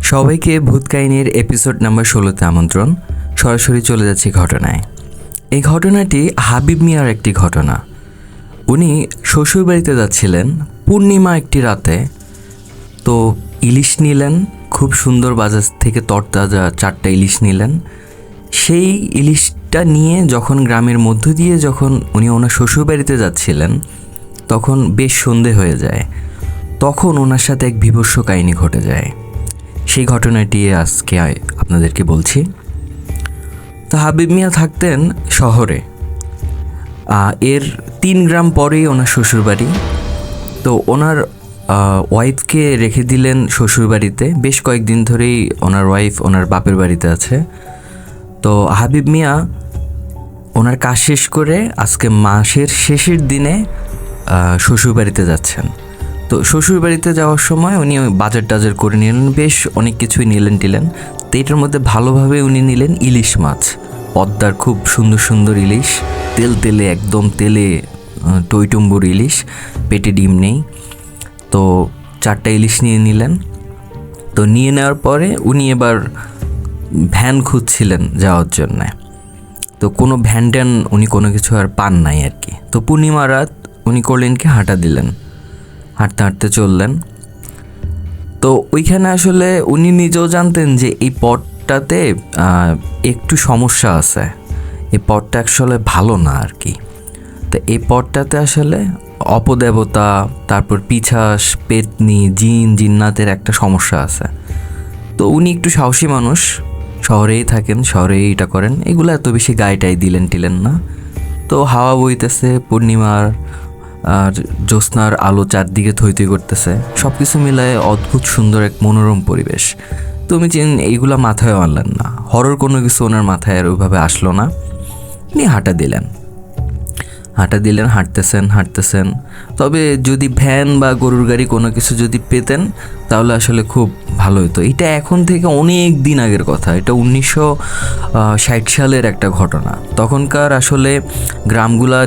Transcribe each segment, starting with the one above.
সবাইকে ভূত কাহিনীর এপিসোড নাম্বার 16-তে আমন্ত্রণ। সরাসরি চলে যাচ্ছি ঘটনায়। এই ঘটনাটি হাবিব মিয়ার একটি ঘটনা। উনি শ্বশুরবাড়িতে যাচ্ছিলেন পূর্ণিমা একটি রাতে। তো ইলিশ নিলেন, খুব সুন্দর বাজার থেকে তরতাজা 4টা ইলিশ নিলেন। সেই ইলিশটা নিয়ে যখন গ্রামের মধ্য দিয়ে যখন উনি ওনার শ্বশুরবাড়িতে যাচ্ছিলেন, তখন বেশ সন্ধে হয়ে যায়। তখন ওনার সাথে এক বীভৎস কাহিনী ঘটে যায়। সেই ঘটনাটি আজকে আপনাদেরকে বলছি। তো হাবিব মিয়া থাকতেন শহরে, এর 3 গ্রাম পরেই ওনার শ্বশুরবাড়ি। তো ওনার ওয়াইফকে রেখে দিলেন শ্বশুরবাড়িতে। বেশ কয়েকদিন ধরেই ওনার ওয়াইফ ওনার বাপের বাড়িতে আছে। তো হাবিব মিয়া ওনার কাজ শেষ করে আজকে মাসের শেষের দিনে শ্বশুরবাড়িতে যাচ্ছেন। তো শ্বশুরবাড়িতে যাওয়ার সময় উনি বাজার টাজার করে নিলেন, বেশ অনেক কিছুই নিলেন টিলেন। তো এটার মধ্যে ভালোভাবে উনি নিলেন ইলিশ মাছ, পদ্মার খুব সুন্দর সুন্দর ইলিশ, তেলে একদম তেলে টইটুম্বুর ইলিশ, পেটে ডিম নেই। তো 4টা ইলিশ নিয়ে নিলেন। তো নিয়ে নেওয়ার পরে উনি এবার ভ্যান খুঁজছিলেন যাওয়ার জন্যে। তো কোনো ভ্যান ট্যান উনি কোনো কিছু আর পান নাই আর কি। তো পূর্ণিমা রাত উনি করলেন কি, হাঁটা দিলেন, হাঁটতে হাঁটতে চললেন। তো ওইখানে আসলে উনি নিজেও জানতেন যে এই পথটাতে একটু সমস্যা আছে, এই পথটা আসলে ভালো না আর কি। তো এই পথটাতে আসলে অপদেবতা, তারপর পিছাস, পেতনি, জিন্নাতের একটা সমস্যা আছে। তো উনি একটু সাহসী মানুষ, শহরেই থাকেন, শহরেই এটা করেন, এগুলো এত বেশি গায়েটাই দিলেন না। তো হাওয়া বইতেছে, পূর্ণিমার আর জ্যোৎস্নার আলো চারদিকে থই করতেছে, সব কিছু মিলায় অদ্ভুত সুন্দর এক মনোরম পরিবেশ। তুমি এইগুলা মাথায় আনলেন না, হরর কোনো কিছু ওনার মাথায় আর ওইভাবে আসলো না। উনি হাঁটা দিলেন, হাঁটতেছেন। তবে যদি ভ্যান বা গরুর গাড়ি কোনো কিছু যদি পেতেন তাহলে আসলে খুব ভালো হতো। এটা এখন থেকে অনেক দিন আগের কথা, এটা 1960 সালের একটা ঘটনা। তখনকার আসলে গ্রামগুলা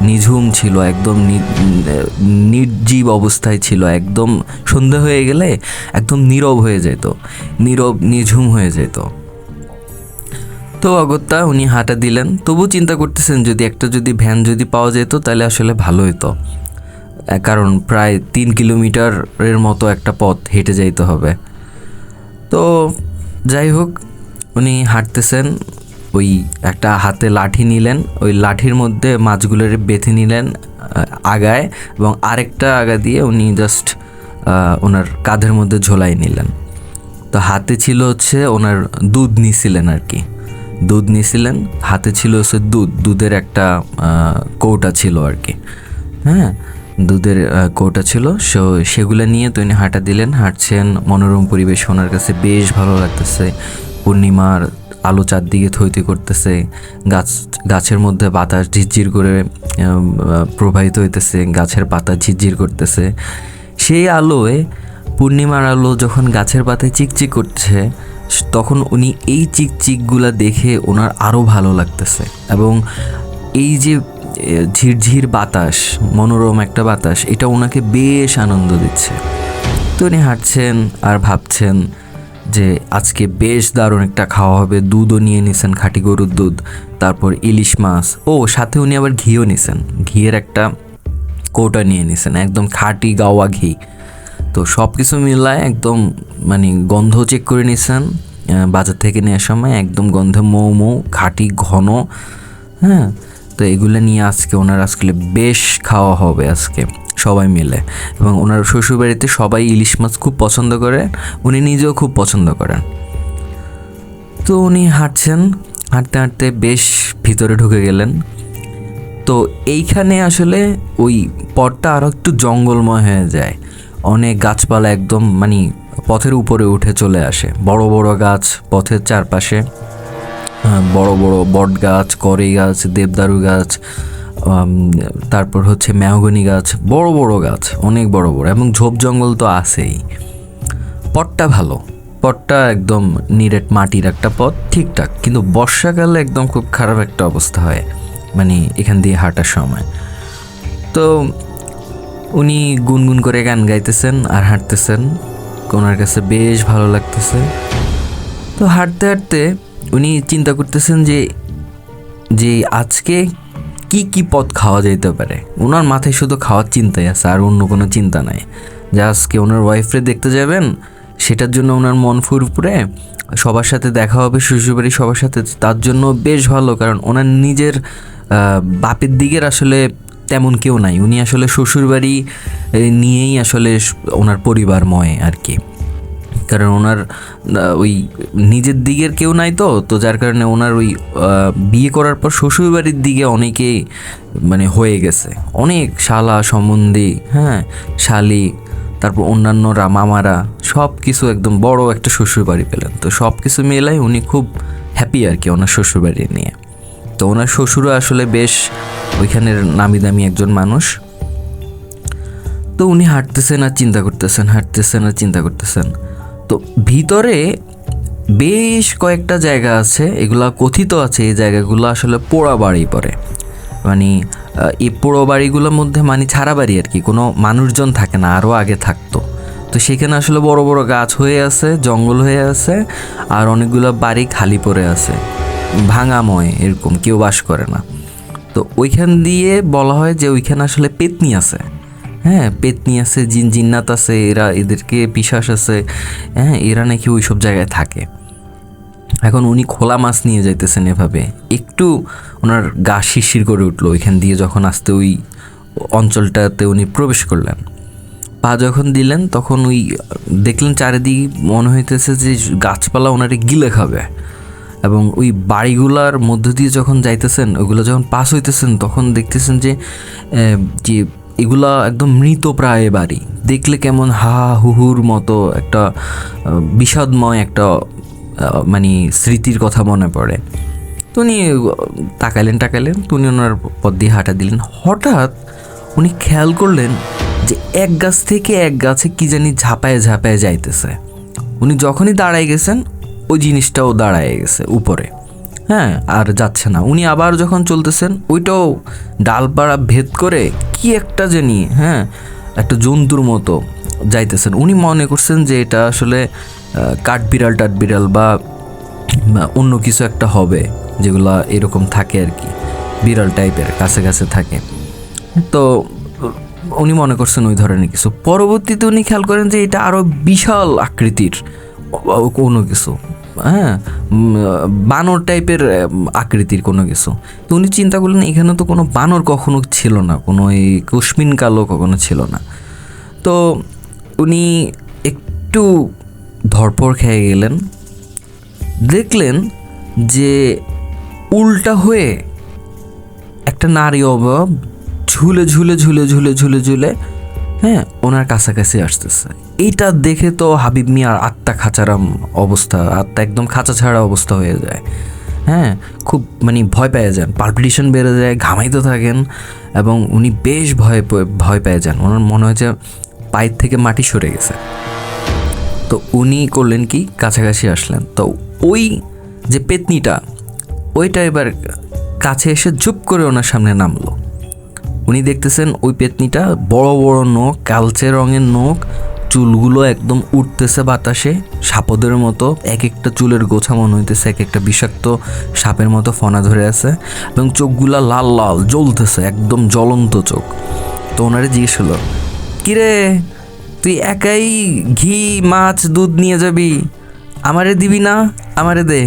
নিঝুম ছিল, একদম নির্জীব অবস্থায় ছিল। একদম সন্ধ্যা হয়ে গেলে একদম নীরব হয়ে যেত, নিঝুম হয়ে যেত। তো অগত্যা উনি হাঁটা দিলেন। তবু চিন্তা করতেছেন যদি ভ্যান যদি পাওয়া যেত তাহলে আসলে ভালো হতো, কারণ প্রায় 3 কিলোমিটারের মতো একটা পথ হেঁটে যাইতে হবে। তো যাই হোক, উনি হাঁটতেছেন, ওই একটা হাতে লাঠি নিলেন, ওই লাঠির মধ্যে মাছগুলোর বেঁধে নিলেন আগায়, এবং আরেকটা আগা দিয়ে উনি জাস্ট ওনার কাঁধের মধ্যে ঝোলাই নিলেন। তো হাতে ছিল হচ্ছে ওনার দুধ নিছিলেন আর কি, দুধ নিয়েছিলেন, হাতে ছিল হচ্ছে দুধের একটা কৌটা ছিল আর কি। হ্যাঁ, দুধের কৌটা ছিল। সেগুলো নিয়ে তো উনি হাঁটা দিলেন, হাঁটছেন। মনোরম পরিবেশ ওনার কাছে বেশ ভালো লাগতেছে। পূর্ণিমার আলো চারদিকে থইতে করতেছে, গাছের মধ্যে বাতাস ঝিরঝির করে প্রবাহিত হইতেছে, গাছের পাতা ঝিরঝির করতেছে। সেই আলোয়, পূর্ণিমার আলো যখন গাছের পাতায় চিকচিক করছে, তখন উনি এই চিকচিকগুলা দেখে ওনার আরও ভালো লাগতেছে। এবং এই যে ঝিরঝির বাতাস, মনোরম একটা বাতাস, এটা ওনাকে বেশ আনন্দ দিচ্ছে। তো উনি হাঁটছেন আর ভাবছেন যে আজকে বেশ দারুণ একটা খাওয়া হবে। দুধও নিয়ে নিছেন, খাঁটি গরুর দুধ, তারপর ইলিশ মাছ, সাথে উনি আবার ঘিও নিছেন, ঘিয়ের একটা কৌটা নিয়ে নিছেন, একদম খাঁটি গাওয়া ঘি। তো সব কিছু মিলায় একদম গন্ধ চেক করে নিছেন বাজার থেকে নেওয়ার সময়, একদম গন্ধে মৌ খাঁটি ঘন। হ্যাঁ, তো এগুলো নিয়ে ওনার আজকে বেশ খাওয়া হবে আজকে সবাই মিলে। এবং ওনার শ্বশুরবাড়িতে সবাই ইলিশ মাছ খুব পছন্দ করে, উনি নিজেও খুব পছন্দ করেন। তো উনি হাঁটছেন, হাঁটতে হাঁটতে বেশ ভিতরে ঢুকে গেলেন। তো এইখানে আসলে ওই পথটা আরও একটু জঙ্গলময় হয়ে যায়, অনেক গাছপালা একদম পথের উপরে উঠে চলে আসে। বড় বড় গাছ পথের চারপাশে, বড় বড় বট গাছ, কড়ই গাছ, দেবদারু গাছ, তারপর হচ্ছে মেহগনি গাছ, বড় বড় গাছ, অনেক বড় বড়, এবং ঝোপ জঙ্গল তো আছেই। পথটা ভালো, পথটা একদম নিরেট মাটির একটা পথ, ঠিকঠাক। কিন্তু বর্ষাকালে একদম খুব খারাপ একটা অবস্থা হয় এখান দিয়ে হাঁটার সময়। তো উনি গুনগুন করে গান গাইতেছেন আর হাঁটতেছেন। ওনার কাছে বেশ ভালো লাগতেছে। তো হাঁটতে হাঁটতে উনি চিন্তা করতেছেন যে যে আজকে কি কি পদ খাওয়া যেতে পারে। ওনার মাথায় শুধু খাওয়ার চিন্তাই আছে, আর অন্য কোনো চিন্তা নাই। যে আজকে ওনার ওয়াইফরে দেখতে যাবেন, সেটার জন্য ওনার মন ফুরফুরে, সবার সাথে দেখা হবে শ্বশুরবাড়ি সবার সাথে, তার জন্য বেশ ভালো। কারণ ওনার নিজের বাপের দিকের আসলে তেমন কেউ নাই, উনি আসলে শ্বশুরবাড়ি নিয়েই আসলে ওনার পরিবারময় আর কি। কারণ ওনার ওই নিজের দিকের কেউ নাই, তো যার কারণে ওনার ওই বিয়ে করার পর শ্বশুরবাড়ির দিকে অনেকেই মানে হয়ে গেছে, অনেক শালা সম্বন্ধী, হ্যাঁ শালি, তারপর অন্যান্যরা মামারা, সব কিছু একদম বড় একটা শ্বশুরবাড়ি পেলেন। তো সব কিছু মেলাই উনি খুব হ্যাপি আর কি ওনার শ্বশুরবাড়ি নিয়ে। তো ওনার শ্বশুরও আসলে বেশ ওইখানের নামি দামি একজন মানুষ। তো উনি হাঁটতেছেন আর চিন্তা করতেছেন, হাঁটতেছেন আর চিন্তা করতেছেন। তো ভিতরে বেশ কয়েকটা জায়গা আছে, এগুলা কথিত আছে এই জায়গাগুলো আসলে পোড়া বাড়ি পড়ে। মানে এই পোড়ো বাড়িগুলোর মধ্যে মানে ছাড়া বাড়ি আর কি, কোনো মানুষজন থাকে না, আরও আগে থাকতো। তো সেখানে আসলে বড় বড় গাছ হয়ে আছে, জঙ্গল হয়ে আছে, আর অনেকগুলো বাড়ি খালি পড়ে আছে, ভাঙাময়, এরকম কেউ বাস করে না। তো ওইখান দিয়ে বলা হয় যে ওইখানে আসলে পেতনি আছে, হ্যাঁ পেতনি আছে, জিন্নাত আছে, এদেরকে পিশাচ আছে, হ্যাঁ এরা নাকি ওই সব জায়গায় থাকে। এখন উনি খোলা মাছ নিয়ে যাইতেছেন, এভাবে একটু ওনার গা শিরশির করে উঠলো ওইখান দিয়ে যখন আসতে ওই অঞ্চলটাতে উনি প্রবেশ করলেন। পা যখন দিলেন তখন ওই দেখলেন চারিদিকে মনে হইতেছে যে গাছপালা ওনারে গিলে খাবে। এবং ওই বাড়িগুলার মধ্য দিয়ে যখন যাইতেছেন, ওইগুলো যখন পাস হইতেছেন, তখন দেখতেছেন যে যে এগুলা একদম মৃতপ্রায় বাড়ি, দেখলে কেমন হা হুহুর মতো একটা বিষাদময় একটা মানে স্মৃতির কথা মনে পড়ে। তো উনি তাকাইলেন, তো উনি ওনার পথ দিয়ে হাঁটা দিলেন। হঠাৎ উনি খেয়াল করলেন যে এক গাছ থেকে এক গাছে কি জানি ঝাঁপায় ঝাঁপায় যাইতেছে। উনি যখনই দাঁড়ায় গেছেন, ওই জিনিসটাও দাঁড়ায় গেছে উপরে, হ্যাঁ আর যাচ্ছে না। উনি আবার যখন চলতেছেন, ওইটাও ডালপাড়া ভেদ করে কি একটা জানি, হ্যাঁ একটা জন্তুর মতো যাইতেছেন। উনি মনে করছেন যে এটা আসলে কাঠবিড়াল বা অন্য কিছু একটা হবে, যেগুলা এরকম থাকে আর কি, বিড়াল টাইপের কাছে কাছে থাকে। তো উনি মনে করছেন ওই ধরনের কিছু। পরবর্তীতে উনি খেয়াল করেন যে এটা আরও বিশাল আকৃতির কোনো কিছু, হ্যাঁ বানর টাইপের আকৃতির কোনো কিছু। তো উনি চিন্তা করলেন এখানে তো কোনো বানর কখনো ছিল না, কোনো এই কুসমিন কালো কখনো ছিল না। তো উনি একটু ধরপড় খেয়ে গেলেন, দেখলেন যে উল্টা হয়ে একটা নারী অবয়ব ঝুলে ঝুলে ঝুলে ঝুলে ঝুলে ঝুলে হ্যাঁ ওনার কাছাকাছি আসতেছে। এইটা দেখে তো হাবিব মিয়ার আত্মা খাঁচারাম অবস্থা, আত্মা একদম খাঁচা ছাড়া অবস্থা হয়ে যায়, হ্যাঁ খুব মানে ভয় পেয়ে যান, পালপিটেশন বেড়ে যায়, ঘামাইতে থাকেন, এবং উনি বেশ ভয় পেয়ে যান। ওনার মনে হয় যে পায়ের থেকে মাটি সরে গেছে। তো উনি করলেন কি, কাছাকাছি আসলেন। তো ওই যে পেতনিটা, ওইটা এবার কাছে এসে চুপ করে ওনার সামনে নামলো। উনি দেখতেছেন ওই পেতনিটা বড় বড় নখ, কালচে রঙের নখ, চুলগুলো একদম উঠতেছে বাতাসে সাপদের মতো, এক একটা চুলের গোছা মনে হইতেছে এক একটা বিষাক্ত সাপের মতো ফনা ধরে আছে, এবং চোখগুলা লাল লাল জ্বলতেছে, একদম জ্বলন্ত চোখ। তো ওনারে জিজ্ঞেস হলো, কিরে তুই একাই ঘি মাছ দুধ নিয়ে যাবি, আমারে দিবি না? আমারে দে,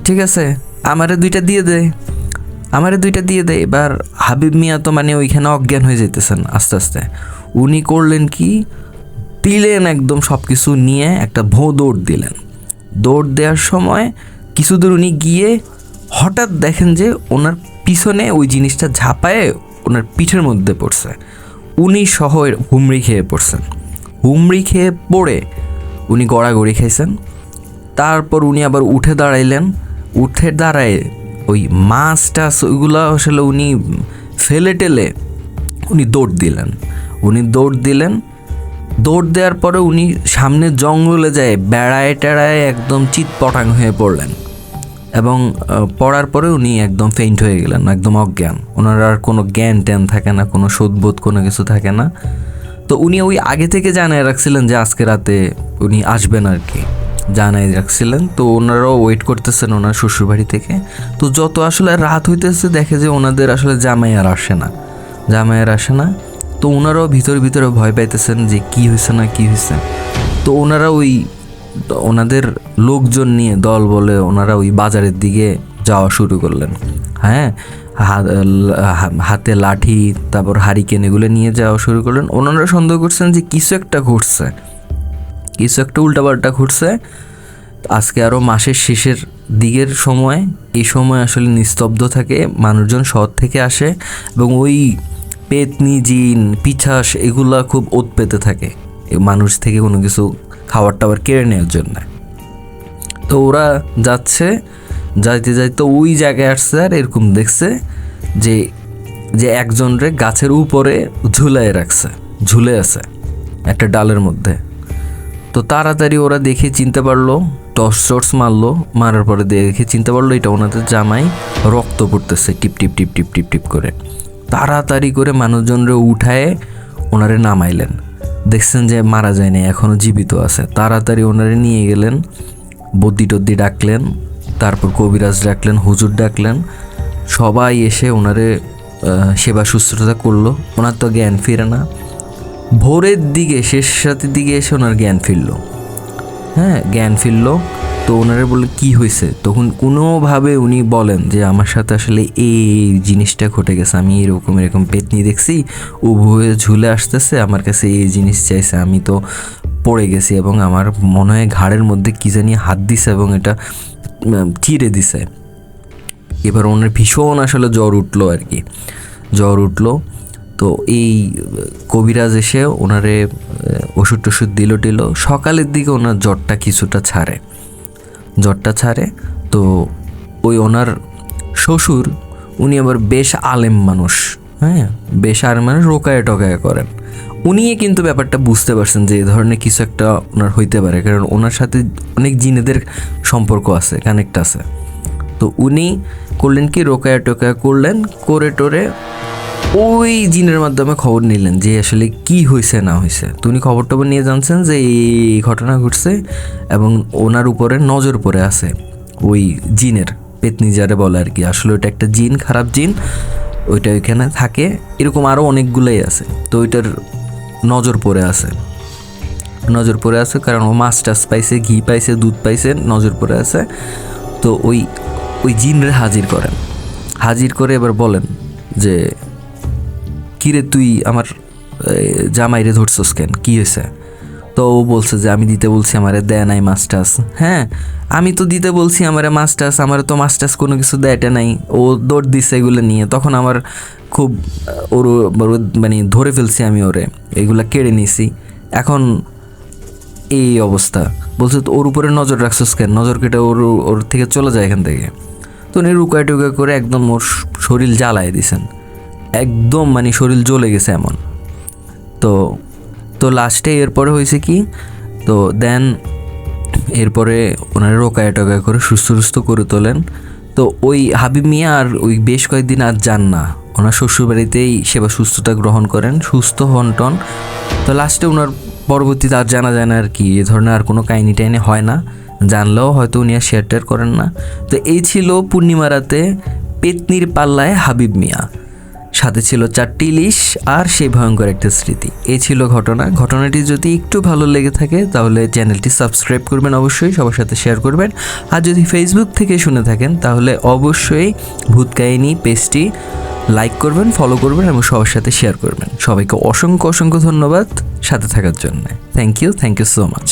ঠিক আছে আমারে দুইটা দিয়ে দে। এবার হাবিব মিয়া তো মানে ওইখানে অজ্ঞান হয়ে যেতেছেন আস্তে আস্তে। উনি করলেন কি, দিলেন একদম সব কিছু নিয়ে একটা দৌড় দিলেন। দৌড় দেওয়ার সময় কিছু দূর উনি গিয়ে হঠাৎ দেখেন যে ওনার পিছনে ওই জিনিসটা ঝাঁপায়ে ওনার পিঠের মধ্যে পড়ছে। উনি সহ হুমড়ি খেয়ে পড়ছেন। হুমড়ি খেয়ে পড়ে উনি গড়াগড়ি খাইছেন। তারপর উনি আবার উঠে দাঁড়ায় ওই মাছ টাছ ওইগুলো আসলে উনি ফেলে টেলে উনি দৌড় দিলেন। দৌড় দেওয়ার পরে উনি সামনে জঙ্গলে যায় বেড়ায় টেড়ায় একদম চিৎপটাং হয়ে পড়লেন, এবং পড়ার পরে উনি একদম ফেইন্ট হয়ে গেলেন, একদম অজ্ঞান। ওনার আর কোনো জ্ঞান ট্যান থাকে না, কোনো শোধবোধ কোনো কিছু থাকে না। তো উনি ওই আগে থেকে জানায় রাখছিলেন যে আজকে রাতে উনি আসবেন আর কি, জানাই রাখছিলেন। তো ওনারাও ওয়েট করতেছেন ওনার শ্বশুরবাড়ি থেকে। তো যত আসলে রাত হইতেছে দেখে যে ওনাদের আসলে জামাই আর আসে না। তো ওনারাও ভিতরে ভয় পাইতেছেন যে কি হয়েছে না কি হয়েছে। তো ওনারা ওনাদের লোকজন নিয়ে দল বলে ওনারা ওই বাজারের দিকে যাওয়া শুরু করলেন। হ্যাঁ, হাতে লাঠি তারপর হারিকেন এগুলো নিয়ে যাওয়া শুরু করলেন। ওনারা সন্দেহ করছেন যে কিছু একটা উল্টাপাল্টা ঘটছে। আজকে আরও মাসের শেষের দিকের সময়, এই সময় আসলে নিস্তব্ধ থাকে, মানুষজন শহর থেকে আসে এবং ওই পেতনি জিন পিছাস এগুলা খুব ওত পেতে থাকে মানুষ থেকে কোনো কিছু খাবার টাবার কেড়ে নেওয়ার জন্য। তো ওরা যাইতে ওই জায়গায় আসছে আর এরকম দেখছে যে একজনরে গাছের উপরে ঝুলে আছে একটা ডালের মধ্যে। তো তাড়াতাড়ি ওরা দেখে চিনতে পারলো, টর্চ মারার পরে দেখে চিনতে পারলো এটা ওনাদের জামাই, রক্ত পড়তেছে টিপ টিপ টিপ টিপ টিপ টিপ করে। তাড়াতাড়ি করে মানুষজনরে উঠায় ওনারে নামাইলেন, দেখছেন যে মারা যায়নি, এখনও জীবিত আছে। তাড়াতাড়ি ওনারে নিয়ে গেলেন, বদ্যি টদ্দি ডাকলেন, তারপর কবিরাজ ডাকলেন, হুজুর ডাকলেন, সবাই এসে ওনারে সেবা শুশ্রূষা করলো। ওনার তো জ্ঞান ফিরে না। ভোরের দিকে শেষ রাতের দিকে এসে ওনার জ্ঞান ফিরলো। তো ওনারে বলে কি হয়েছে, তখন কোনোভাবে উনি বলেন যে আমার সাথে আসলে এই জিনিসটা ঘটে গেছে, আমি এরকম পেতনি দেখছি, উভয়ে ঝুলে আসতেছে, আমার কাছে এই জিনিস চাইছে, আমি তো পড়ে গেছি এবং আমার মনে হয় ঘাড়ের মধ্যে কী জানি হাত দিছে এবং এটা চিরে দিছে। এবার ওনার ভীষণ আসলে জ্বর উঠলো। তো এই কবিরাজ এসে ওনারে ওষুধ টষুধ দিল। সকালের দিকে ওনার জ্বরটা কিছুটা ছাড়ে। তো ওই ওনার শ্বশুর উনি আবার বেশ আলেম মানুষ, রোকায়া টকায়া করেন। উনি কিন্তু ব্যাপারটা বুঝতে পারছেন যে এই ধরনের কিছু একটা ওনার হইতে পারে, কারণ ওনার সাথে অনেক জিনেদের সম্পর্ক আছে, কানেক্ট আছে। তো উনি করলেন কি, রোকায়া টোকায়া করলেন, করে টোরে ওই জিনের মাধ্যমে খবর নিলেন যে আসলে কি হয়েছে না হয়েছে। তো উনি খবর টবর নিয়ে জানছেন যে এই ঘটনা ঘটছে এবং ওনার উপরে নজর পড়ে আছে ওই জিনের, পেতনি যারে বলে আর কি। আসলে ওইটা একটা জিন, খারাপ জিন, ওইটা ওইখানে থাকে, এরকম আরও অনেকগুলোই আছে। তো ওইটার নজর পড়ে আছে কারণ ও মাছ টাছ পাইছে, ঘি পাইছে, দুধ পাইছে, নজর পড়ে আছে। তো ওই জিনরে হাজির করে এবার বলেন যে কিরে তুই আমার জামাইরে ধরছস কেন, কি হয়েছে? তো ও বলছে যে আমি দিতে বলছি, আমারে দেয় নাই মাছ টাছ। হ্যাঁ, আমি তো দিতে বলছি আমারে মাছ টাছ, আমার তো মাছ টাছ কোনো কিছু দেয়টা নাই, ও দৌড় দিচ্ছে এগুলো নিয়ে। তখন আমার খুব মানে ধরে ফেলছি আমি ওরে, এগুলা কেড়ে নিছি, এখন এই অবস্থা। বলছে তো ওর উপরে নজর রাখছস কেন, নজর কেটে ওর থেকে চলে যায় এখান থেকে। তো উনি রুকায় টুকা করে একদম ওর শরীর জ্বালায় দিছেন, একদম মানে শরীর জ্বলে গেছে এমন। তো লাস্টে এরপরে হয়েছে কি, তো দেন এরপরে ওনারা রোকায় টোকায় করে সুস্থ করে তোলেন। তো ওই হাবিব মিয়া আর ওই বেশ কয়েকদিন আর যান না, ওনার শ্বশুরবাড়িতেই সেবা সুস্থতা গ্রহণ করেন, সুস্থ হন টন। তো লাস্টে ওনার পরবর্তীতে আর জানা যায় না আর কি, এ ধরনের আর কোনো কাহিনি টাইনি হয় না, জানলেও হয়তো উনি আর শেয়ার টেয়ার করেন না। তো এই ছিল পূর্ণিমা রাতে পেতনির পাল্লায় হাবিব মিয়া, সাথে ছিল 4টি ইলিশ আর সেই ভয়ঙ্কর একটা স্মৃতি। এই ছিল ঘটনাটি যদি একটু ভালো লেগে থাকে তাহলে চ্যানেলটি সাবস্ক্রাইব করবেন, অবশ্যই সবার সাথে শেয়ার করবেন। আর যদি ফেসবুক থেকে শুনে থাকেন তাহলে অবশ্যই ভূত কাহিনী পেজটি লাইক করবেন, ফলো করবেন এবং সবার সাথে শেয়ার করবেন। সবাইকে অসংখ্য ধন্যবাদ সাথে থাকার জন্য। Thank you so much.